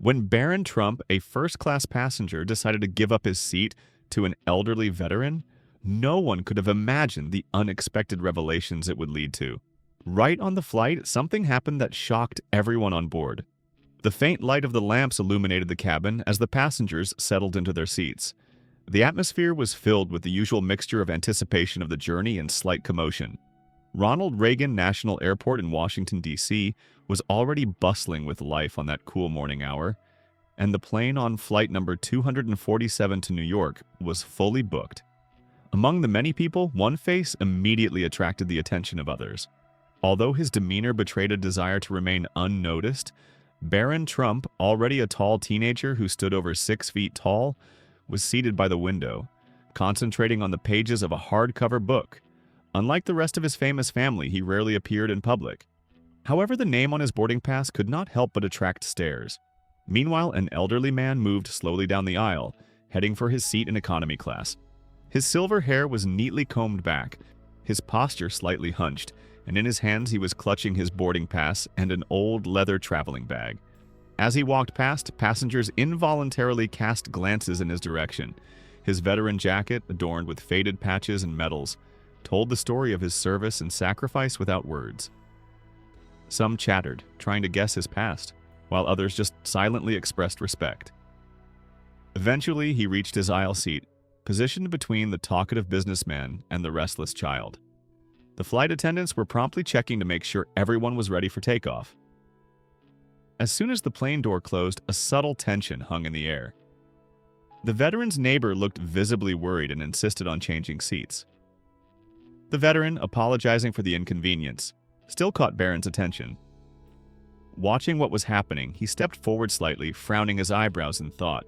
When Barron Trump, a first-class passenger, decided to give up his seat to an elderly veteran, no one could have imagined the unexpected revelations it would lead to. Right on the flight, something happened that shocked everyone on board. The faint light of the lamps illuminated the cabin as the passengers settled into their seats. The atmosphere was filled with the usual mixture of anticipation of the journey and slight commotion. Ronald Reagan National Airport in Washington, D.C. was already bustling with life on that cool morning hour, and the plane on flight number 247 to New York was fully booked. Among the many people, one face immediately attracted the attention of others. Although his demeanor betrayed a desire to remain unnoticed, Barron Trump, already a tall teenager who stood over 6 feet tall, was seated by the window, concentrating on the pages of a hardcover book. Unlike the rest of his famous family, he rarely appeared in public. However, the name on his boarding pass could not help but attract stares. Meanwhile, an elderly man moved slowly down the aisle, heading for his seat in economy class. His silver hair was neatly combed back, his posture slightly hunched, and in his hands he was clutching his boarding pass and an old leather traveling bag. As he walked past, passengers involuntarily cast glances in his direction. His veteran jacket, adorned with faded patches and medals, told the story of his service and sacrifice without words. Some chattered, trying to guess his past, while others just silently expressed respect. Eventually, he reached his aisle seat, positioned between the talkative businessman and the restless child. The flight attendants were promptly checking to make sure everyone was ready for takeoff. As soon as the plane door closed, a subtle tension hung in the air. The veteran's neighbor looked visibly worried and insisted on changing seats. The veteran, apologizing for the inconvenience, still caught Barron's attention. Watching what was happening, he stepped forward slightly, frowning his eyebrows in thought.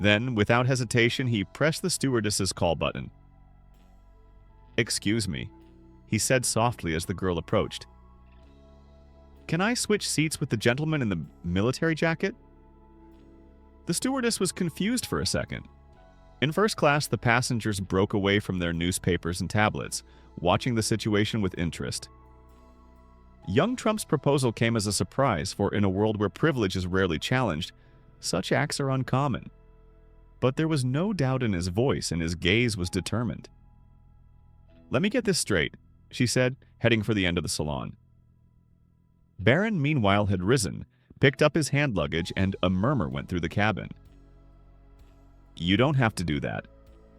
Then, without hesitation, he pressed the stewardess's call button. "Excuse me," he said softly as the girl approached. "Can I switch seats with the gentleman in the military jacket?" The stewardess was confused for a second. In first class, the passengers broke away from their newspapers and tablets, watching the situation with interest. Young Trump's proposal came as a surprise, for in a world where privilege is rarely challenged, such acts are uncommon. But there was no doubt in his voice, and his gaze was determined. "Let me get this straight," she said, heading for the end of the salon. Barron, meanwhile, had risen, picked up his hand luggage, and a murmur went through the cabin. "You don't have to do that,"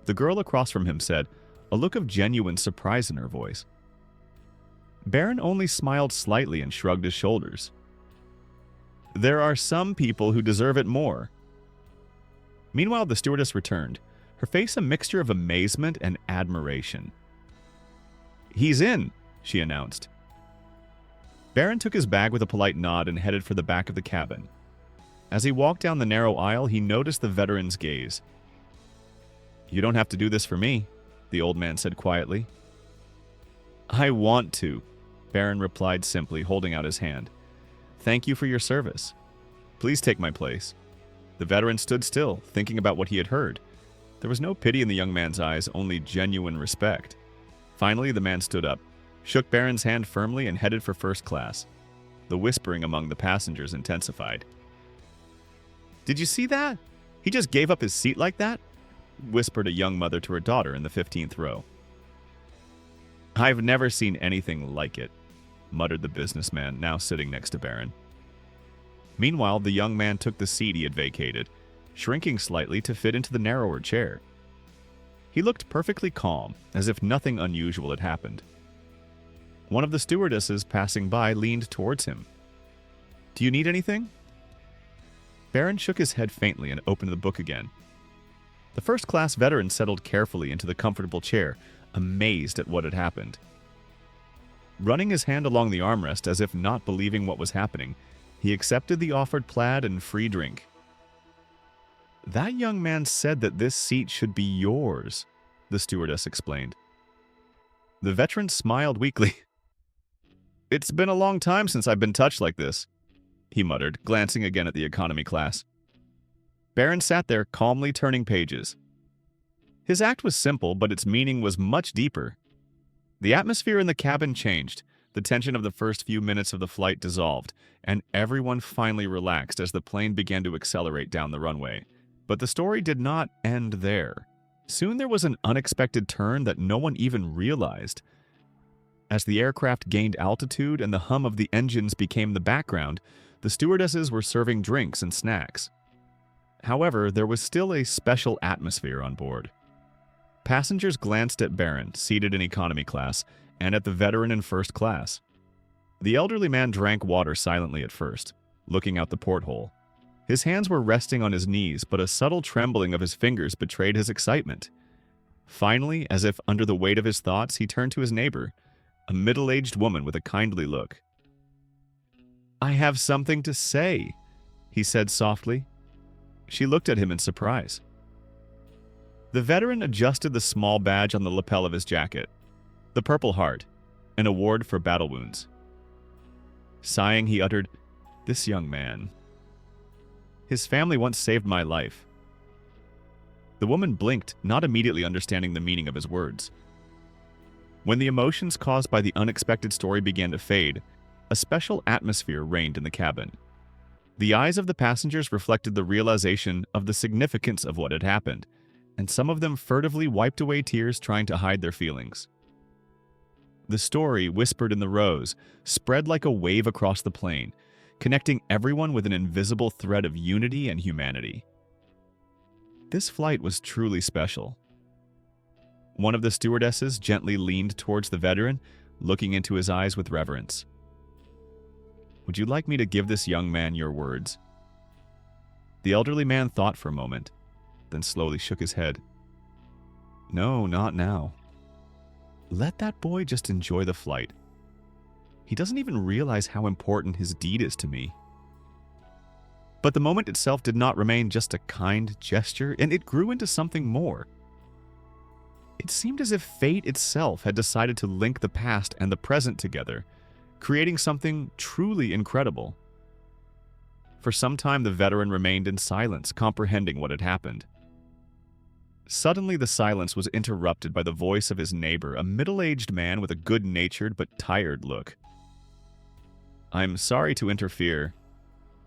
the girl across from him said, a look of genuine surprise in her voice. Barron only smiled slightly and shrugged his shoulders. "There are some people who deserve it more." Meanwhile, the stewardess returned, her face a mixture of amazement and admiration. "He's in," she announced. Barron took his bag with a polite nod and headed for the back of the cabin. As he walked down the narrow aisle, he noticed the veteran's gaze. "You don't have to do this for me," the old man said quietly. "I want to," Barron replied simply, holding out his hand. "Thank you for your service. Please take my place." The veteran stood still, thinking about what he had heard. There was no pity in the young man's eyes, only genuine respect. Finally, the man stood up, shook Barron's hand firmly, and headed for first class. The whispering among the passengers intensified. "Did you see that? He just gave up his seat like that?" whispered a young mother to her daughter in the 15th row. "I've never seen anything like it," muttered the businessman, now sitting next to Barron. Meanwhile, the young man took the seat he had vacated, shrinking slightly to fit into the narrower chair. He looked perfectly calm, as if nothing unusual had happened. One of the stewardesses passing by leaned towards him. "Do you need anything?" Barron shook his head faintly and opened the book again. The first-class veteran settled carefully into the comfortable chair, amazed at what had happened. Running his hand along the armrest as if not believing what was happening, he accepted the offered plaid and free drink. "That young man said that this seat should be yours," the stewardess explained. The veteran smiled weakly. "It's been a long time since I've been touched like this," he muttered, glancing again at the economy class. Barron sat there, calmly turning pages. His act was simple, but its meaning was much deeper. The atmosphere in the cabin changed. The tension of the first few minutes of the flight dissolved, and everyone finally relaxed as the plane began to accelerate down the runway. But the story did not end there. Soon there was an unexpected turn that no one even realized. As the aircraft gained altitude and the hum of the engines became the background, the stewardesses were serving drinks and snacks. However, there was still a special atmosphere on board. Passengers glanced at Barron, seated in economy class, and at the veteran in first class. The elderly man drank water silently at first, looking out the porthole. His hands were resting on his knees, but a subtle trembling of his fingers betrayed his excitement. Finally, as if under the weight of his thoughts, he turned to his neighbor, a middle-aged woman with a kindly look. "I have something to say," he said softly. She looked at him in surprise. The veteran adjusted the small badge on the lapel of his jacket. The Purple Heart, an award for battle wounds. Sighing, he uttered, "This young man. His family once saved my life." The woman blinked, not immediately understanding the meaning of his words. When the emotions caused by the unexpected story began to fade, a special atmosphere reigned in the cabin. The eyes of the passengers reflected the realization of the significance of what had happened, and some of them furtively wiped away tears trying to hide their feelings. The story, whispered in the rows, spread like a wave across the plane, connecting everyone with an invisible thread of unity and humanity. This flight was truly special. One of the stewardesses gently leaned towards the veteran, looking into his eyes with reverence. "Would you like me to give this young man your words?" The elderly man thought for a moment, then slowly shook his head. "No, not now. Let that boy just enjoy the flight. He doesn't even realize how important his deed is to me." But the moment itself did not remain just a kind gesture, and it grew into something more. It seemed as if fate itself had decided to link the past and the present together, creating something truly incredible. For some time, the veteran remained in silence, comprehending what had happened. Suddenly, the silence was interrupted by the voice of his neighbor, a middle-aged man with a good-natured but tired look. "I'm sorry to interfere."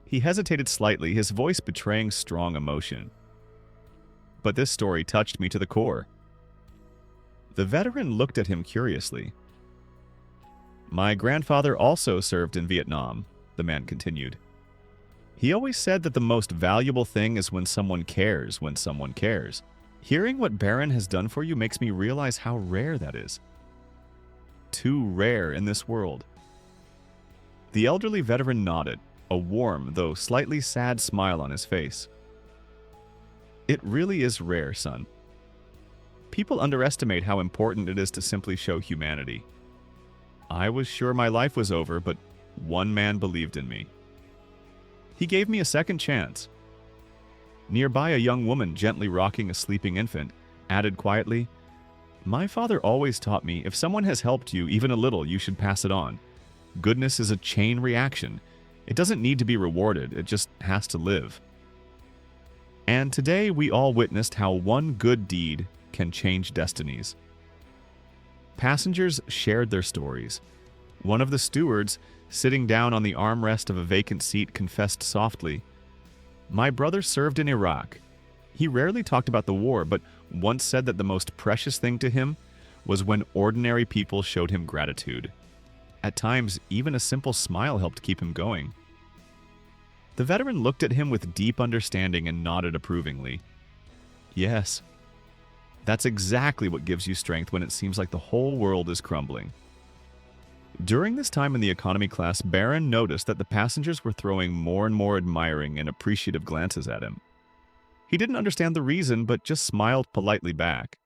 He hesitated slightly, his voice betraying strong emotion. "But this story touched me to the core." The veteran looked at him curiously. "My grandfather also served in Vietnam," the man continued. "He always said that the most valuable thing is when someone cares. Hearing what Barron has done for you makes me realize how rare that is. Too rare in this world." The elderly veteran nodded, a warm, though slightly sad smile on his face. "It really is rare, son. People underestimate how important it is to simply show humanity. I was sure my life was over, but one man believed in me. He gave me a second chance." Nearby, a young woman gently rocking a sleeping infant added quietly, "My father always taught me if someone has helped you even a little, you should pass it on. Goodness is a chain reaction. It doesn't need to be rewarded, it just has to live." And today we all witnessed how one good deed can change destinies. Passengers shared their stories. One of the stewards, sitting down on the armrest of a vacant seat, confessed softly, "My brother served in Iraq. He rarely talked about the war, but once said that the most precious thing to him was when ordinary people showed him gratitude. At times, even a simple smile helped keep him going." The veteran looked at him with deep understanding and nodded approvingly. "Yes, that's exactly what gives you strength when it seems like the whole world is crumbling." During this time in the economy class, Barron noticed that the passengers were throwing more and more admiring and appreciative glances at him. He didn't understand the reason, but just smiled politely back.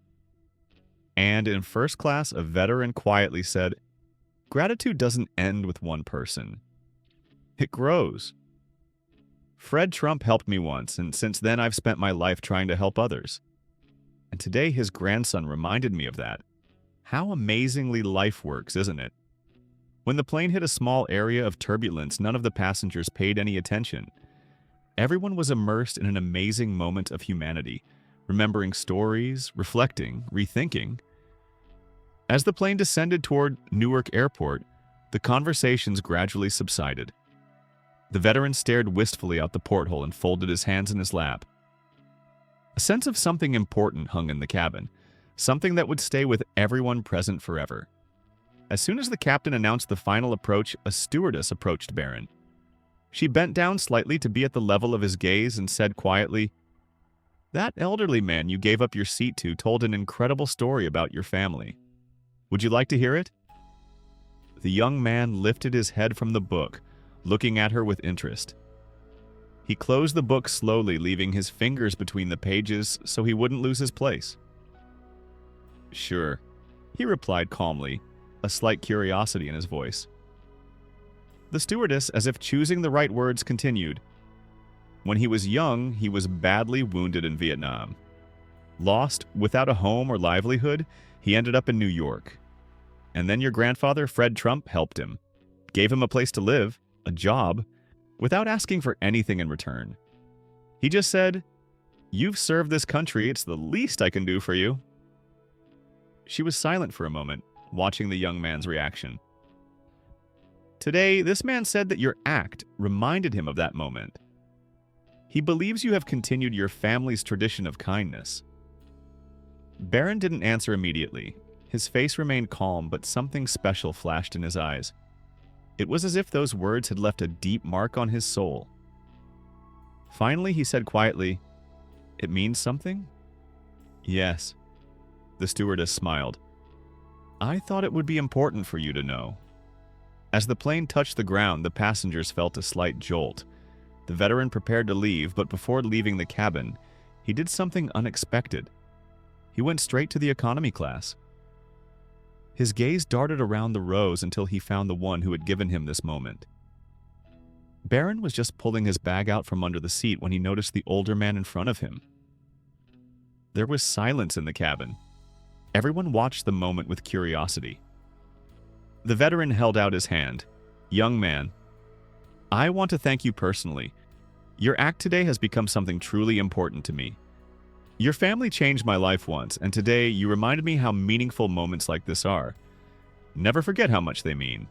And in first class, a veteran quietly said, "Gratitude doesn't end with one person. It grows. Fred Trump helped me once, and since then I've spent my life trying to help others. And today his grandson reminded me of that. How amazingly life works, isn't it?" When the plane hit a small area of turbulence, none of the passengers paid any attention. Everyone was immersed in an amazing moment of humanity, remembering stories, reflecting, rethinking. As the plane descended toward Newark Airport, The conversations gradually subsided. The veteran stared wistfully out the porthole and folded his hands in his lap. A sense of something important hung in the cabin, something that would stay with everyone present forever. As soon as the captain announced the final approach, a stewardess approached Barron. She bent down slightly to be at the level of his gaze and said quietly, "That elderly man you gave up your seat to told an incredible story about your family. Would you like to hear it?" The young man lifted his head from the book, looking at her with interest. He closed the book slowly, leaving his fingers between the pages so he wouldn't lose his place. "Sure," he replied calmly, a slight curiosity in his voice. The stewardess, as if choosing the right words, continued. "When he was young, he was badly wounded in Vietnam. Lost, without a home or livelihood, he ended up in New York. And then your grandfather, Fred Trump, helped him, gave him a place to live, a job, without asking for anything in return. He just said, 'You've served this country, it's the least I can do for you.'" She was silent for a moment, watching the young man's reaction. "Today, this man said that your act reminded him of that moment. He believes you have continued your family's tradition of kindness." Barron didn't answer immediately. His face remained calm, but something special flashed in his eyes. It was as if those words had left a deep mark on his soul. Finally, he said quietly, "It means something?" "Yes." The stewardess smiled. "I thought it would be important for you to know." As the plane touched the ground, the passengers felt a slight jolt. The veteran prepared to leave, but before leaving the cabin, he did something unexpected. He went straight to the economy class. His gaze darted around the rows until he found the one who had given him this moment. Barron was just pulling his bag out from under the seat when he noticed the older man in front of him. There was silence in the cabin. Everyone watched the moment with curiosity. The veteran held out his hand. "Young man, I want to thank you personally. Your act today has become something truly important to me. Your family changed my life once, and today you reminded me how meaningful moments like this are. Never forget how much they mean."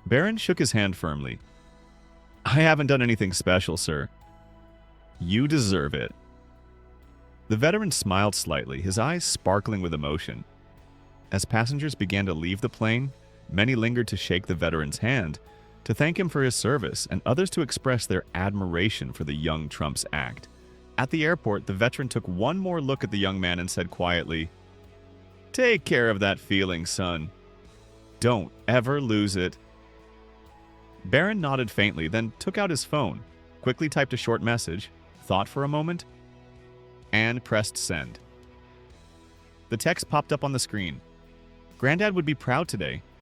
Barron shook his hand firmly. "I haven't done anything special, sir. You deserve it." The veteran smiled slightly, his eyes sparkling with emotion. As passengers began to leave the plane, many lingered to shake the veteran's hand, to thank him for his service, and others to express their admiration for the young Trump's act. At the airport, the veteran took one more look at the young man and said quietly, "Take care of that feeling, son. Don't ever lose it." Barron nodded faintly, then took out his phone, quickly typed a short message, thought for a moment, and pressed send. The text popped up on the screen. "Granddad would be proud today.